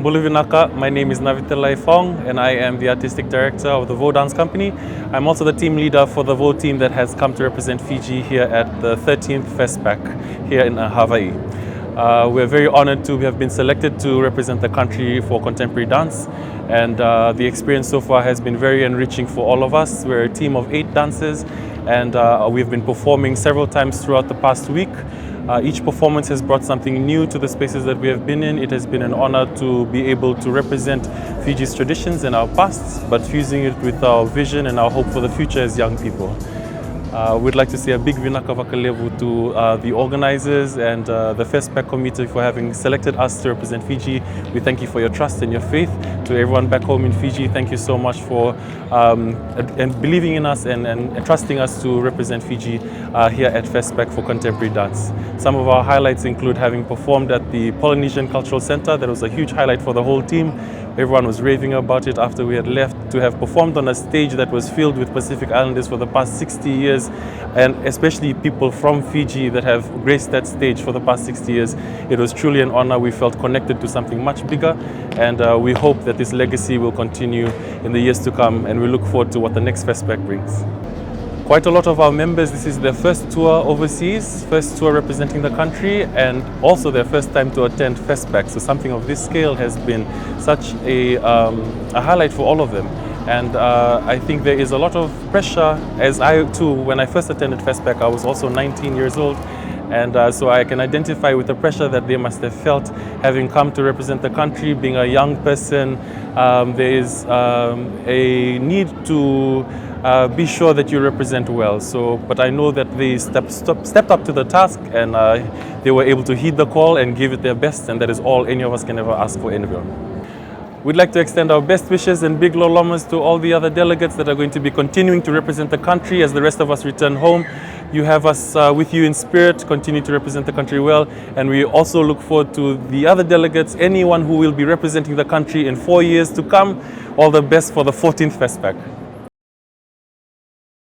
Bulu Vinaka. My name is Navi Fong and I am the Artistic Director of the Vo Dance Company. I'm also the team leader for the Vo team that has come to represent Fiji here at the 13th FESTPAC here in Hawaii. We're very honored to have been selected to represent the country for contemporary dance, and the experience so far has been very enriching for all of us. We're a team of 8 dancers, and we've been performing several times throughout the past week. Each performance has brought something new to the spaces that we have been in. It has been an honor to be able to represent Fiji's traditions and our past, but fusing it with our vision and our hope for the future as young people. We'd like to say a big vinaka vakalevu to the organizers and the FESTPAC committee for having selected us to represent Fiji. We thank you for your trust and your faith. To everyone back home in Fiji, thank you so much for and believing in us and trusting us to represent Fiji here at FESTPAC for contemporary dance. Some of our highlights include having performed at the Polynesian Cultural Center. That was a huge highlight for the whole team. Everyone was raving about it after we had left. To have performed on a stage that was filled with Pacific Islanders for the past 60 years, and especially people from Fiji that have graced that stage for the past 60 years, it was truly an honor. We felt connected to something much bigger, and we hope that this legacy will continue in the years to come, and we look forward to what the next FESTPAC brings. Quite a lot of our members, this is their first tour overseas, first tour representing the country, and also their first time to attend FESTPAC. So something of this scale has been such a highlight for all of them. And I think there is a lot of pressure, as I too, when I first attended FESTPAC, I was also 19 years old. And so I can identify with the pressure that they must have felt having come to represent the country, being a young person. There is a need to be sure that you represent well. But I know that they stepped up to the task, and they were able to heed the call and give it their best, and that is all any of us can ever ask for anyone. We'd like to extend our best wishes and big lolomas to all the other delegates that are going to be continuing to represent the country as the rest of us return home. You have us with you in spirit, continue to represent the country well, and we also look forward to the other delegates, anyone who will be representing the country in 4 years to come. All the best for the 14th FESTPAC.